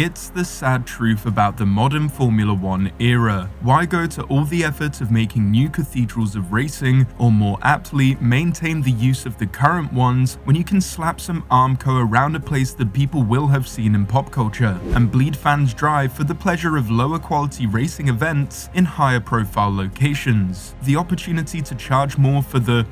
It's the sad truth about the modern Formula 1 era. Why go to all the effort of making new cathedrals of racing, or more aptly, maintain the use of the current ones, when you can slap some Armco around a place that people will have seen in pop culture, and bleed fans dry for the pleasure of lower quality racing events in higher profile locations? The opportunity to charge more for the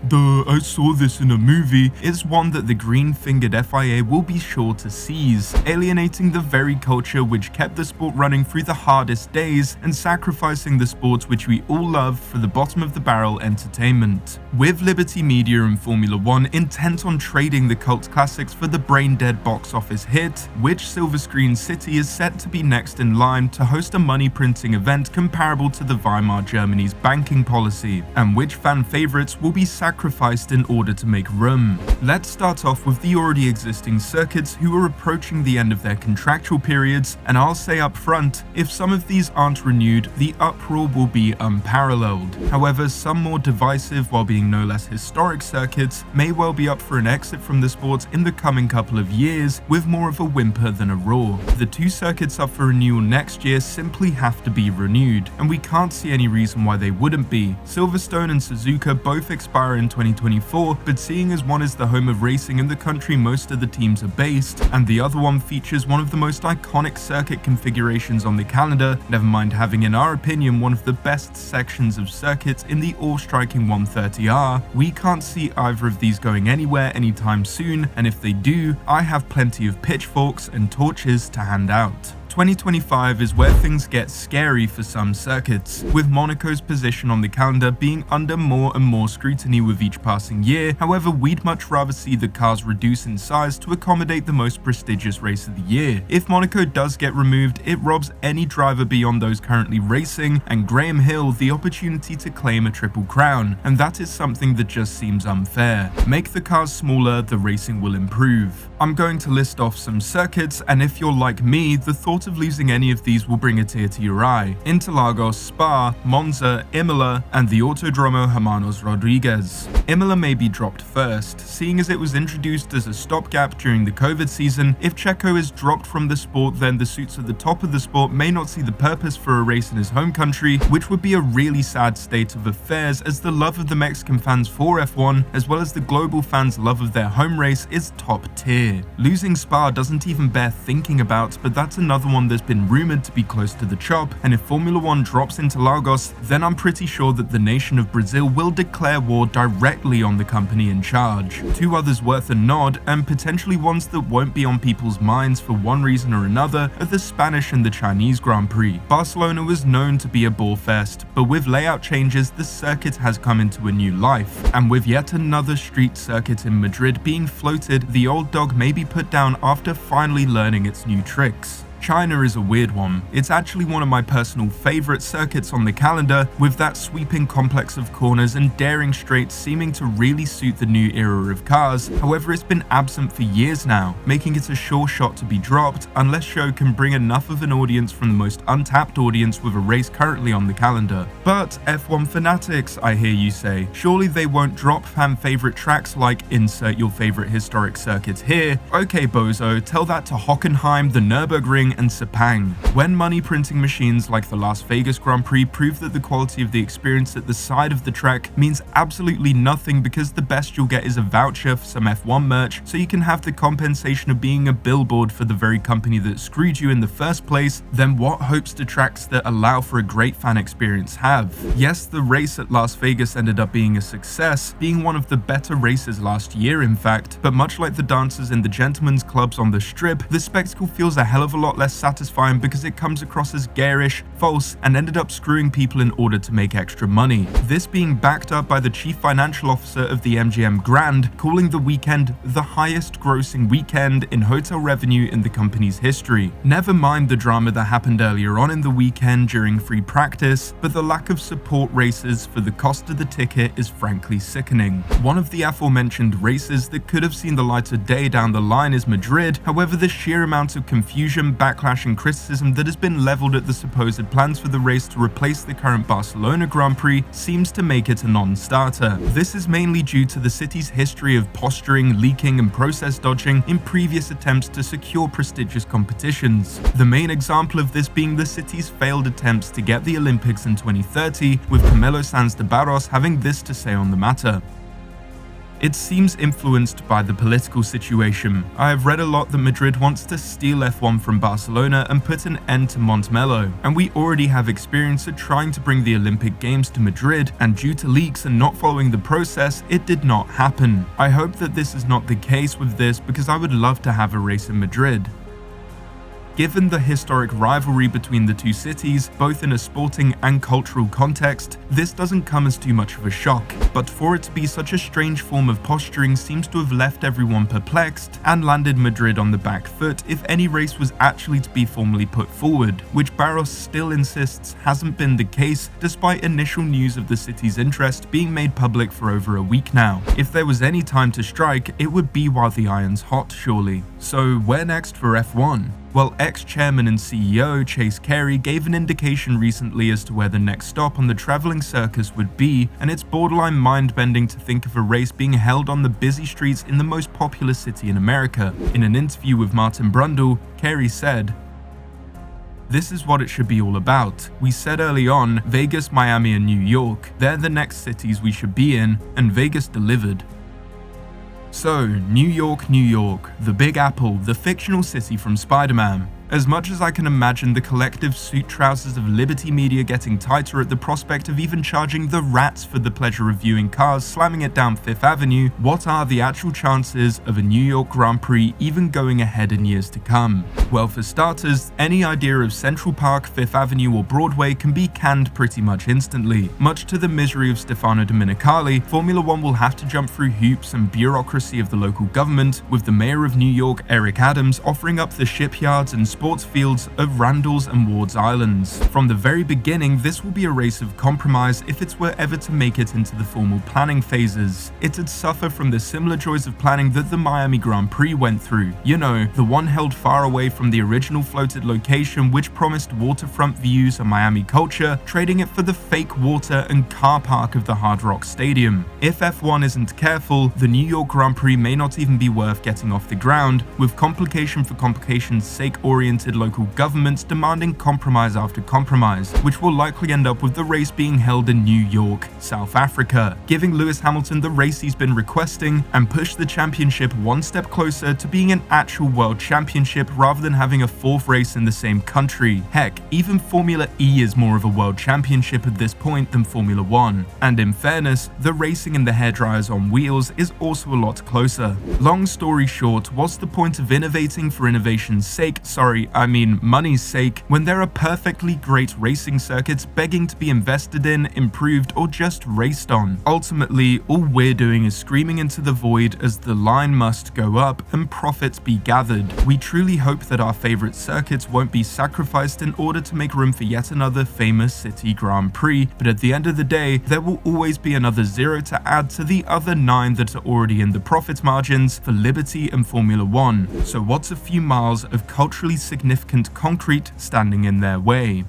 I saw this in a movie is one that the green-fingered FIA will be sure to seize, alienating the very culture which kept the sport running through the hardest days and sacrificing the sports which we all love for the bottom of the barrel entertainment. With Liberty Media and Formula 1 intent on trading the cult classics for the brain-dead box office hit, which silver screen city is set to be next in line to host a money-printing event comparable to the Weimar Germany's banking policy, and which fan favorites will be sacrificed in order to make room. Let's start off with the already existing circuits who are approaching the end of their contractual periods, and I'll say up front, if some of these aren't renewed, the uproar will be unparalleled. However, some more divisive while being no less historic circuits may well be up for an exit from the sport in the coming couple of years, with more of a whimper than a roar. The two circuits up for renewal next year simply have to be renewed, and we can't see any reason why they wouldn't be. Silverstone and Suzuka both expire in 2024, but seeing as one is the home of racing in the country most of the teams are based, and the other one features one of the most iconic circuit configurations on the calendar, never mind having in our opinion one of the best sections of circuits in the all-striking 130R, we can't see either of these going anywhere anytime soon, and if they do, I have plenty of pitchforks and torches to hand out. 2025 is where things get scary for some circuits, with Monaco's position on the calendar being under more and more scrutiny with each passing year. However, we'd much rather see the cars reduce in size to accommodate the most prestigious race of the year. If Monaco does get removed, it robs any driver beyond those currently racing, and Graham Hill, the opportunity to claim a triple crown, and that is something that just seems unfair. Make the cars smaller, the racing will improve. I'm going to list off some circuits, and if you're like me, the thought of losing any of these will bring a tear to your eye. Interlagos, Spa, Monza, Imola, and the Autodromo Hermanos Rodriguez. Imola may be dropped first, seeing as it was introduced as a stopgap during the COVID season. If Checo is dropped from the sport, then the suits at the top of the sport may not see the purpose for a race in his home country, which would be a really sad state of affairs, as the love of the Mexican fans for F1, as well as the global fans' love of their home race, is top tier. Losing Spa doesn't even bear thinking about, but that's another one that's been rumored to be close to the chop, and if Formula 1 drops into Lagos, then I'm pretty sure that the nation of Brazil will declare war directly on the company in charge. Two others worth a nod, and potentially ones that won't be on people's minds for one reason or another, are the Spanish and the Chinese Grand Prix. Barcelona was known to be a ball fest, but with layout changes, the circuit has come into a new life, and with yet another street circuit in Madrid being floated, the old dog may be put down after finally learning its new tricks. China is a weird one. It's actually one of my personal favorite circuits on the calendar, with that sweeping complex of corners and daring straights seeming to really suit the new era of cars. However, it's been absent for years now, making it a sure shot to be dropped unless show can bring enough of an audience from the most untapped audience with a race currently on the calendar. But F1 fanatics, I hear you say, surely they won't drop fan favorite tracks like insert your favorite historic circuit here. Okay bozo, tell that to Hockenheim, the Nürburgring, and Sepang. When money printing machines like the Las Vegas Grand Prix prove that the quality of the experience at the side of the track means absolutely nothing, because the best you'll get is a voucher for some F1 merch, so you can have the compensation of being a billboard for the very company that screwed you in the first place, then what hopes do tracks that allow for a great fan experience have? Yes, the race at Las Vegas ended up being a success, being one of the better races last year in fact, but much like the dancers in the gentlemen's clubs on the strip, the spectacle feels a hell of a lot less satisfying because it comes across as garish, false, and ended up screwing people in order to make extra money. This being backed up by the chief financial officer of the MGM Grand, calling the weekend the highest grossing weekend in hotel revenue in the company's history. Never mind the drama that happened earlier on in the weekend during free practice, but the lack of support races for the cost of the ticket is frankly sickening. One of the aforementioned races that could have seen the light of day down the line is Madrid. However, the sheer amount of confusion backlash and criticism that has been leveled at the supposed plans for the race to replace the current Barcelona Grand Prix seems to make it a non-starter. This is mainly due to the city's history of posturing, leaking, and process dodging in previous attempts to secure prestigious competitions. The main example of this being the city's failed attempts to get the Olympics in 2030, with Camilo Sanz de Barros having this to say on the matter. It seems influenced by the political situation. I have read a lot that Madrid wants to steal F1 from Barcelona and put an end to Montmello, and we already have experience at trying to bring the Olympic Games to Madrid, and due to leaks and not following the process, it did not happen. I hope that this is not the case with this because I would love to have a race in Madrid. Given the historic rivalry between the two cities, both in a sporting and cultural context, this doesn't come as too much of a shock, but for it to be such a strange form of posturing seems to have left everyone perplexed and landed Madrid on the back foot if any race was actually to be formally put forward, which Barros still insists hasn't been the case despite initial news of the city's interest being made public for over a week now. If there was any time to strike, it would be while the iron's hot, surely. So where next for F1? Well, ex-chairman and CEO Chase Carey gave an indication recently as to where the next stop on the traveling circus would be, and it's borderline mind-bending to think of a race being held on the busy streets in the most populous city in America. In an interview with Martin Brundle, Carey said, "This is what it should be all about. We said early on, Vegas, Miami, and New York. They're the next cities we should be in, and Vegas delivered." So, New York, the Big Apple, the fictional city from Spider-Man. As much as I can imagine the collective suit trousers of Liberty Media getting tighter at the prospect of even charging the rats for the pleasure of viewing cars slamming it down Fifth Avenue, what are the actual chances of a New York Grand Prix even going ahead in years to come? Well, for starters, any idea of Central Park, Fifth Avenue, or Broadway can be canned pretty much instantly. Much to the misery of Stefano Domenicali, Formula One will have to jump through hoops and bureaucracy of the local government, with the mayor of New York, Eric Adams, offering up the shipyards and sports fields of Randall's and Ward's Islands. From the very beginning, this will be a race of compromise if it were ever to make it into the formal planning phases. It'd suffer from the similar joys of planning that the Miami Grand Prix went through. You know, the one held far away from the original floated location which promised waterfront views and Miami culture, trading it for the fake water and car park of the Hard Rock Stadium. If F1 isn't careful, the New York Grand Prix may not even be worth getting off the ground, with complication for complication's sake oriented local governments demanding compromise after compromise, which will likely end up with the race being held in New York, South Africa, giving Lewis Hamilton the race he's been requesting and push the championship one step closer to being an actual world championship rather than having a fourth race in the same country. Heck, even Formula E is more of a world championship at this point than Formula One. And in fairness, the racing in the hairdryers on wheels is also a lot closer. Long story short, what's the point of innovating for innovation's sake, I mean money's sake, when there are perfectly great racing circuits begging to be invested in, improved, or just raced on? Ultimately, all we're doing is screaming into the void as the line must go up and profits be gathered. We truly hope that our favorite circuits won't be sacrificed in order to make room for yet another famous city Grand Prix, but at the end of the day, there will always be another zero to add to the other 9 that are already in the profit margins for Liberty and Formula One. So what's a few miles of culturally significant concrete standing in their way?